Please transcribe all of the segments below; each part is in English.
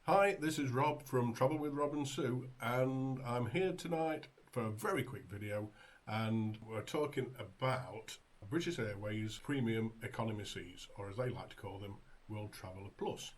Hi, this is Rob from Travel with Rob and Sue, and I'm here tonight for a very quick video. And we're talking about British Airways Premium Economy Seats, or as they like to call them, World Traveller Plus.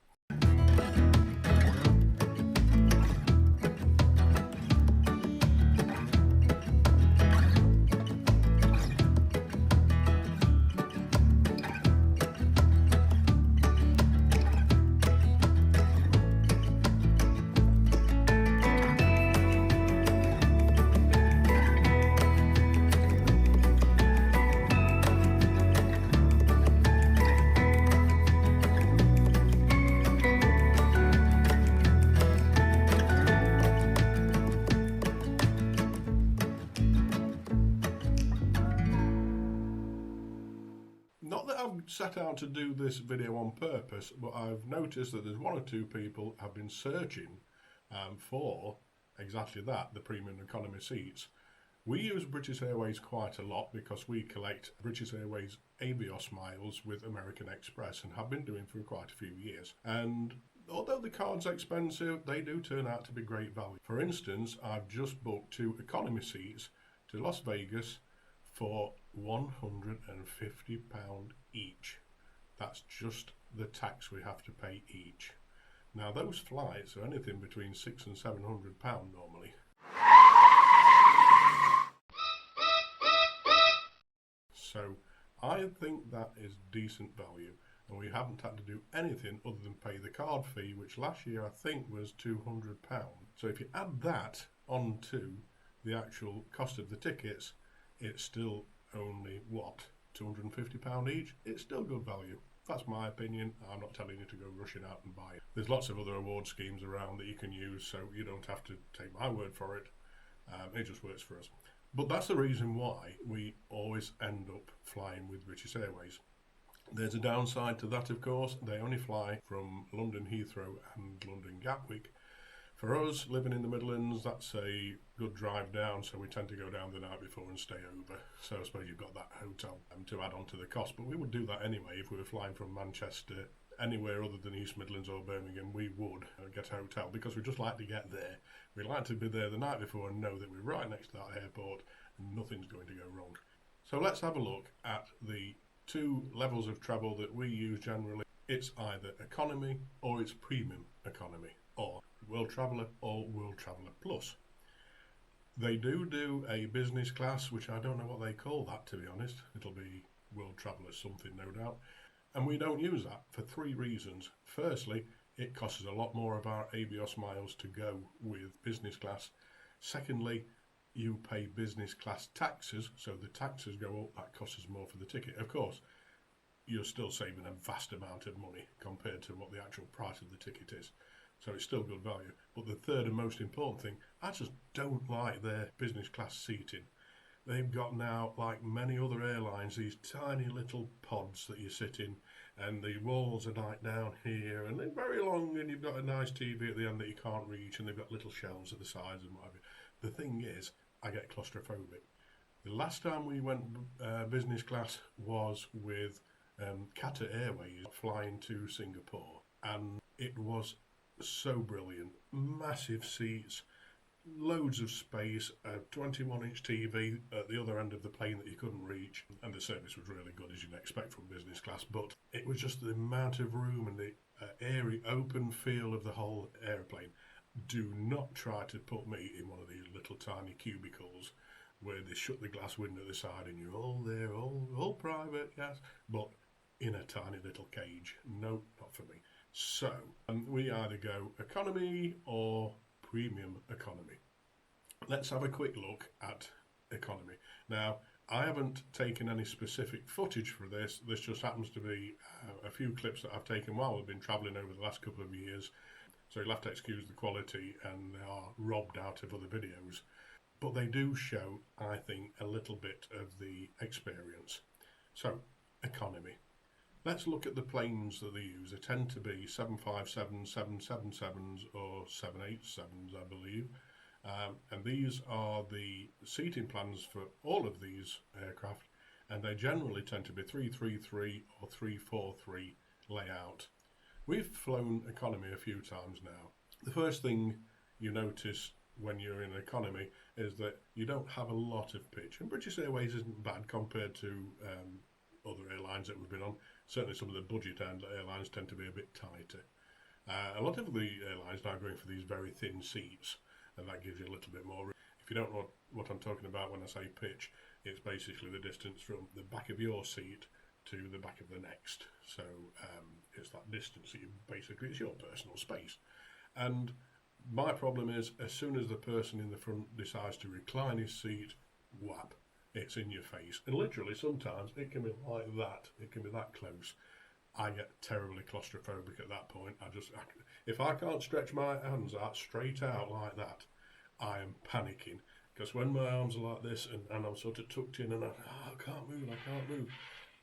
Not that I've set out to do this video on purpose, but I've noticed that there's one or two people have been searching for exactly that, the premium economy seats. We use British Airways quite a lot because we collect British Airways Avios miles with American Express and have been doing for quite a few years. And although the card's expensive, they do turn out to be great value. For instance, I've just booked 2 economy seats to Las Vegas for £150 each. That's just the tax we have to pay each. Now those flights are anything between £600 and £700 normally. So I think that is decent value, and we haven't had to do anything other than pay the card fee, which last year I think was £200. So if you add that onto the actual cost of the tickets, it's still only, what, £250 each? It's still good value. That's my opinion. I'm not telling you to go rushing out and buy it. There's lots of other award schemes around that you can use, so you don't have to take my word for it. It just works for us. But that's the reason why we always end up flying with British Airways. There's a downside to that, of course. They only fly from London Heathrow and London Gatwick. For us, living in the Midlands, that's a good drive down, so we tend to go down the night before and stay over. So I suppose you've got that hotel to add on to the cost, but we would do that anyway. If we were flying from Manchester, anywhere other than East Midlands or Birmingham, we would get a hotel because we just like to get there. We like to be there the night before and know that we're right next to that airport and nothing's going to go wrong. So let's have a look at the 2 levels of travel that we use generally. It's either economy or it's premium economy, or World Traveller or World Traveller Plus. They do a business class, which I don't know what they call that, to be honest. It'll be World Traveller something, no doubt. And we don't use that for 3 reasons. Firstly, it costs us a lot more of our Avios miles to go with business class. Secondly, you pay business class taxes, so the taxes go up, that costs us more for the ticket. Of course, you're still saving a vast amount of money compared to what the actual price of the ticket is. So it's still good value. But the third and most important thing, I just don't like their business class seating. They've got now, like many other airlines, these tiny little pods that you sit in, and the walls are like down here, and they're very long, and you've got a nice TV at the end that you can't reach, and they've got little shelves at the sides and whatever. The thing is, I get claustrophobic. The last time we went business class was with Qatar Airways flying to Singapore, and it was so brilliant. Massive seats, loads of space, a 21-inch TV at the other end of the plane that you couldn't reach, and the service was really good, as you'd expect from business class, but it was just the amount of room and the airy, open feel of the whole aeroplane. Do not try to put me in one of these little tiny cubicles where they shut the glass window at the side and you're all there, all private, yes, but in a tiny little cage. No, not for me. So we either go economy or premium economy. Let's have a quick look at economy. Now, I haven't taken any specific footage for this. This just happens to be a few clips that I've taken while we've been travelling over the last couple of years. So you'll have to excuse the quality, and they are robbed out of other videos. But they do show, I think, a little bit of the experience. So, economy. Let's look at the planes that they use. They tend to be 757s, 777s or 787s, I believe. And these are the seating plans for all of these aircraft, and they generally tend to be 333 or 343 layout. We've flown economy a few times now. The first thing you notice when you're in economy is that you don't have a lot of pitch. And British Airways isn't bad compared to other airlines that we've been on. Certainly some of the budget airlines tend to be a bit tighter. A lot of the airlines now are going for these very thin seats, and that gives you a little bit more room. If you don't know what I'm talking about when I say pitch, it's basically the distance from the back of your seat to the back of the next. So it's that distance that basically it's your personal space. And my problem is, as soon as the person in the front decides to recline his seat, whap, it's in your face. And literally sometimes it can be like that. It can be that close. I get terribly claustrophobic at that point. If I can't stretch my hands out straight out like that, I am panicking. Because when my arms are like this and I'm sort of tucked in and I can't move,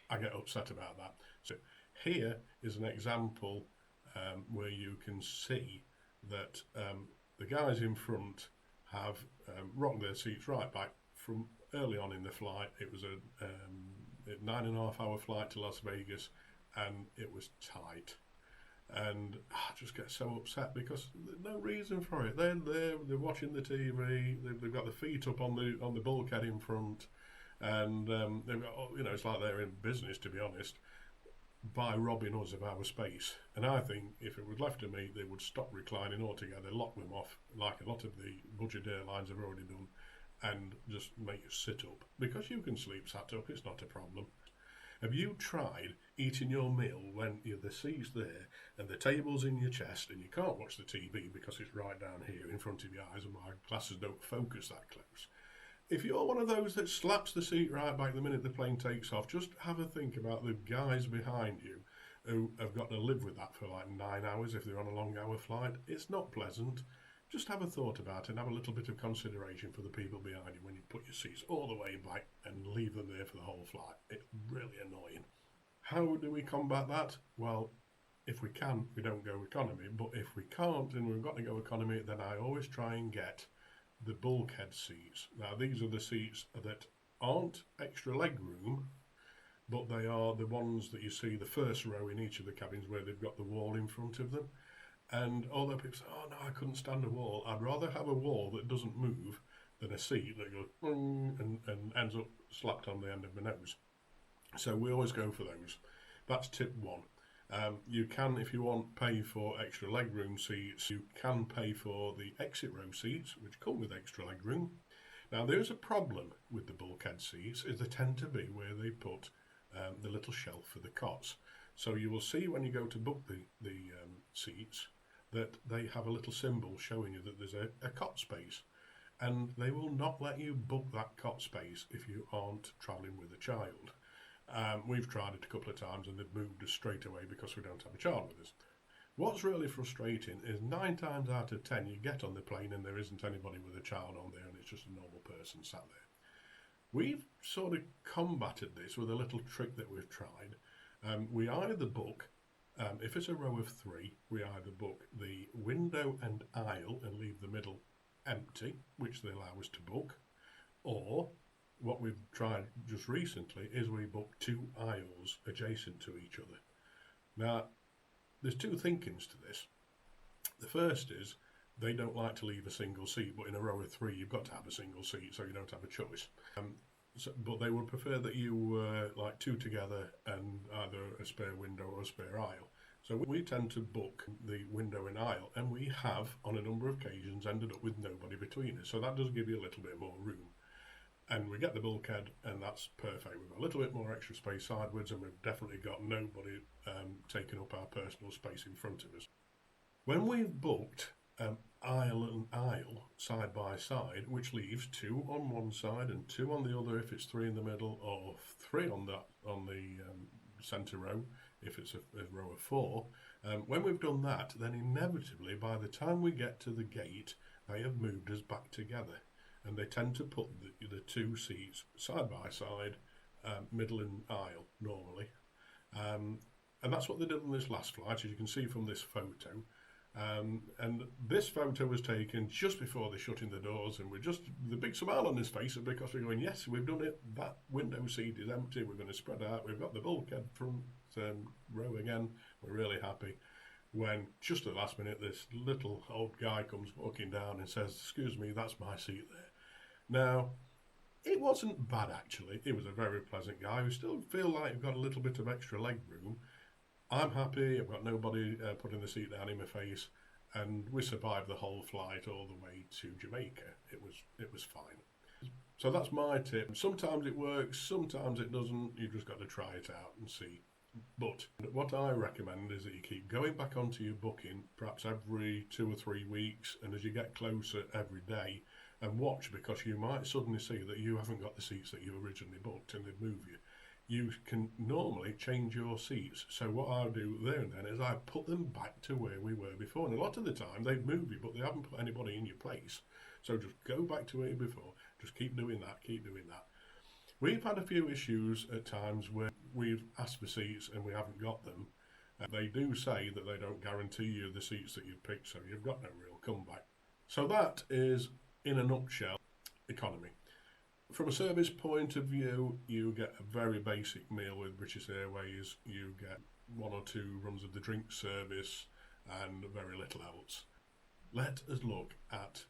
I get upset about that. So here is an example where you can see that the guys in front have rocked their seats right back from early on in the flight. It was a 9.5-hour flight to Las Vegas, and it was tight. And I just get so upset because there's no reason for it. They're watching the TV. They've got their feet up on the bulkhead in front, and they've got, it's like they're in business, to be honest, by robbing us of our space. And I think if it was left to me, they would stop reclining altogether, lock them off, like a lot of the budget airlines have already done, and just make you sit up. Because you can sleep sat up, it's not a problem. Have you tried eating your meal when the seat's there and the table's in your chest and you can't watch the TV because it's right down here in front of your eyes and my glasses don't focus that close? If you're one of those that slaps the seat right back the minute the plane takes off, just have a think about the guys behind you who have got to live with that for like 9 hours if they're on a long hour flight. It's not pleasant. Just have a thought about it and have a little bit of consideration for the people behind you when you put your seats all the way back and leave them there for the whole flight. It's really annoying. How do we combat that? Well, if we can, we don't go economy. But if we can't and we've got to go economy, then I always try and get the bulkhead seats. Now, these are the seats that aren't extra leg room, but they are the ones that you see the first row in each of the cabins where they've got the wall in front of them. And although people say, oh no, I couldn't stand a wall, I'd rather have a wall that doesn't move than a seat that goes and ends up slapped on the end of my nose. So we always go for those. That's tip one. You can, if you want, pay for extra legroom seats. You can pay for the exit row seats, which come with extra legroom. Now, there's a problem with the bulkhead seats, is they tend to be where they put the little shelf for the cots. So you will see when you go to book the seats that they have a little symbol showing you that there's a cot space. And they will not let you book that cot space if you aren't travelling with a child. We've tried it a couple of times and they've moved us straight away because we don't have a child with us. What's really frustrating is 9 times out of 10 you get on the plane and there isn't anybody with a child on there and it's just a normal person sat there. We've sort of combated this with a little trick that we've tried. We either book, if it's a row of 3, we either book the window and aisle and leave the middle empty, which they allow us to book, or what we've tried just recently is we book 2 aisles adjacent to each other. Now, there's 2 thinkings to this. The first is they don't like to leave a single seat, but in a row of 3 you've got to have a single seat, so you don't have a choice. But they would prefer that you were like 2 together and either a spare window or a spare aisle. So we tend to book the window and aisle, and we have on a number of occasions ended up with nobody between us. So that does give you a little bit more room. And we get the bulkhead, and that's perfect. We've got a little bit more extra space sideways, and we've definitely got nobody taking up our personal space in front of us. When we've booked aisle and aisle side by side, which leaves 2 on one side and 2 on the other if it's 3 in the middle, or 3 on the centre row if it's a row of 4. When we've done that, then inevitably by the time we get to the gate, they have moved us back together. And they tend to put the 2 seats side by side, middle and aisle normally. And that's what they did on this last flight, as you can see from this photo. And this photo was taken just before they're shutting the doors, and we're just, the big smile on his face is because we're going, yes, we've done it, that window seat is empty, we're going to spread out, we've got the bulkhead front row again, we're really happy. when just at the last minute this little old guy comes walking down and says, "Excuse me, that's my seat there." Now, it wasn't bad actually. It was a very pleasant guy who still feel like you've got a little bit of extra leg room. I'm happy. I've got nobody putting the seat down in my face, and we survived the whole flight all the way to Jamaica. It was fine. So that's my tip. Sometimes it works, sometimes it doesn't. You've just got to try it out and see. But what I recommend is that you keep going back onto your booking, perhaps every 2 or 3 weeks, and as you get closer every day, and watch, because you might suddenly see that you haven't got the seats that you originally booked and they move you. You can normally change your seats. So what I do there and then is I put them back to where we were before. And a lot of the time they move you, but they haven't put anybody in your place. So just go back to where you were before. Just keep doing that, keep doing that. We've had a few issues at times where we've asked for seats and we haven't got them. They do say that they don't guarantee you the seats that you've picked, so you've got no real comeback. So that is, in a nutshell, economy. From a service point of view, you get a very basic meal with British Airways. You get 1 or 2 runs of the drink service and very little else. Let us look at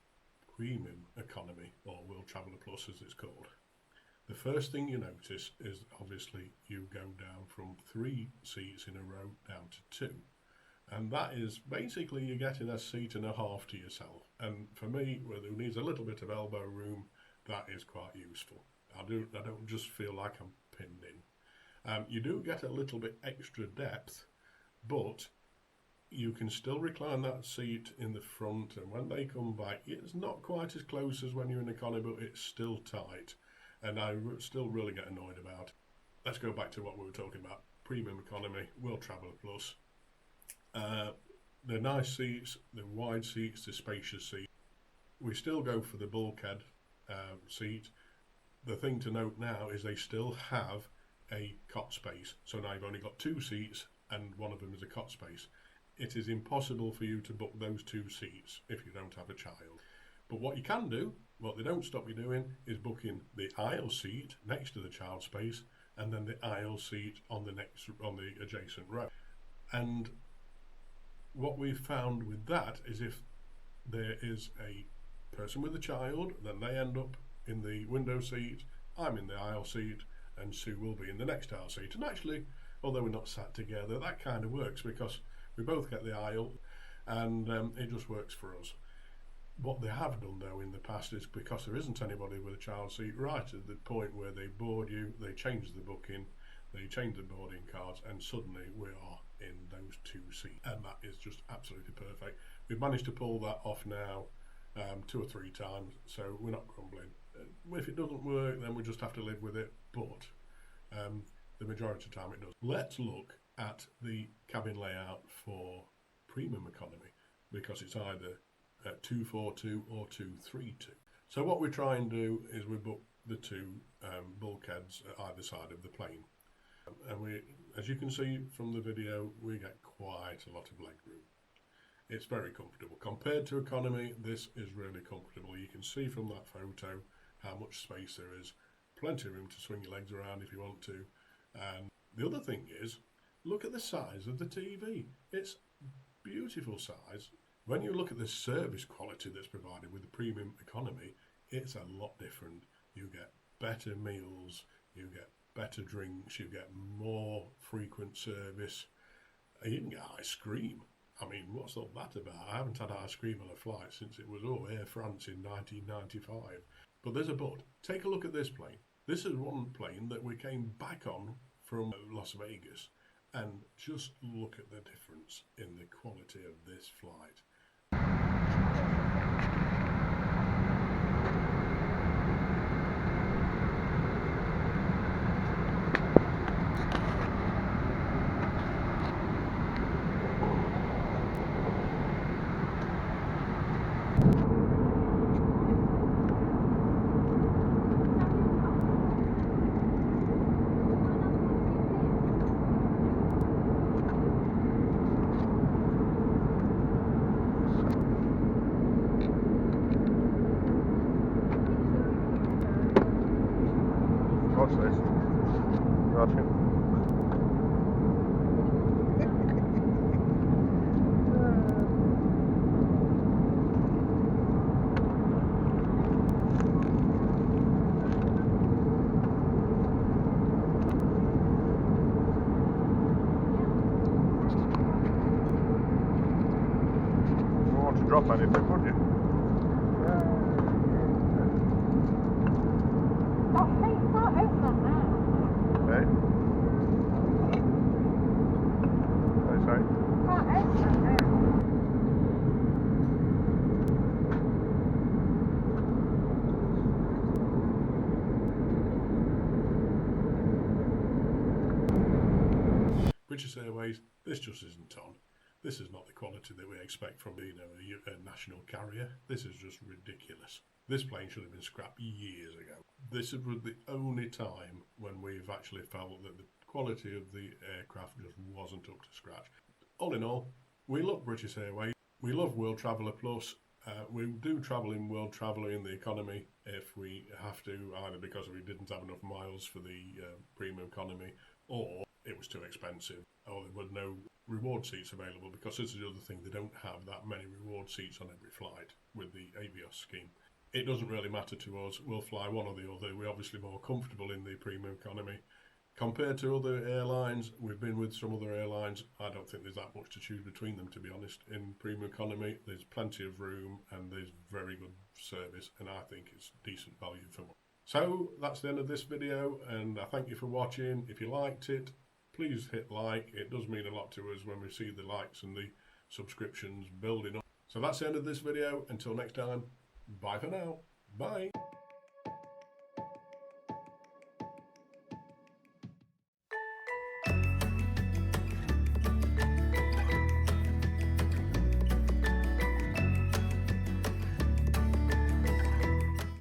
premium economy, or World Traveller Plus as it's called. The first thing you notice is obviously you go down from 3 seats in a row down to 2. And that is basically you're getting a seat and a half to yourself. And for me, who needs a little bit of elbow room, that is quite useful. I don't just feel like I'm pinned in. You do get a little bit extra depth, but you can still recline that seat in the front, and when they come back, it's not quite as close as when you're in economy, but it's still tight. And I still really get annoyed about it. Let's go back to what we were talking about. Premium economy, World Traveller Plus. They're nice seats, they're wide seats, they're spacious seats. We still go for the bulkhead seat. The thing to note now is they still have a cot space. So now you've only got 2 seats and one of them is a cot space. It is impossible for you to book those 2 seats if you don't have a child. But what you can do, what they don't stop you doing, is booking the aisle seat next to the child space and then the aisle seat on the adjacent row. And what we've found with that is if there is a person with a child, then they end up in the window seat, I'm in the aisle seat, and Sue will be in the next aisle seat. And actually, although we're not sat together, that kind of works because we both get the aisle, and it just works for us. What they have done though in the past is, because there isn't anybody with a child seat, right at the point where they board you, they change the booking, they change the boarding cards, and suddenly we are in those 2 seats, and that is just absolutely perfect. We've managed to pull that off now 2 or 3 times, so we're not grumbling. If it doesn't work, then we just have to live with it, but the majority of the time it does. Let's look at the cabin layout for premium economy, because it's either 242 or 232. So what we try and do is we book the 2 bulkheads at either side of the plane, and we, as you can see from the video, we get quite a lot of leg room. It's very comfortable. Compared to economy, this is really comfortable. You can see from that photo how much space there is. Plenty of room to swing your legs around if you want to. And the other thing is, look at the size of the TV. It's beautiful size. When you look at the service quality that's provided with the premium economy, it's a lot different. You get better meals, you get better drinks, you get more frequent service. You even get ice cream. I mean, what's all that about? I haven't had ice cream on a flight since it was Air France in 1995. But there's a but. Take a look at this plane. This is one plane that we came back on from Las Vegas, and just look at the difference in the quality of this flight. drop anything, would you? Hey? What do you say? British Airways, this just isn't on. This is not the quality that we expect from a national carrier. This is just ridiculous. This plane should have been scrapped years ago. This was the only time when we've actually felt that the quality of the aircraft just wasn't up to scratch. All in all, we love British Airways. We love World Traveller Plus. We do travel in World Traveller in the economy if we have to, either because we didn't have enough miles for the premium economy, or it was too expensive, or there were no reward seats available, because this is the other thing, they don't have that many reward seats on every flight with the Avios scheme. It doesn't really matter to us, we'll fly one or the other. We're obviously more comfortable in the premium economy. Compared to other airlines, we've been with some other airlines, I don't think there's that much to choose between them, to be honest. In premium economy, there's plenty of room and there's very good service, and I think it's decent value for money. So that's the end of this video, and I thank you for watching. If you liked it, please hit like. It does mean a lot to us when we see the likes and the subscriptions building up. So that's the end of this video. Until next time, bye for now. Bye.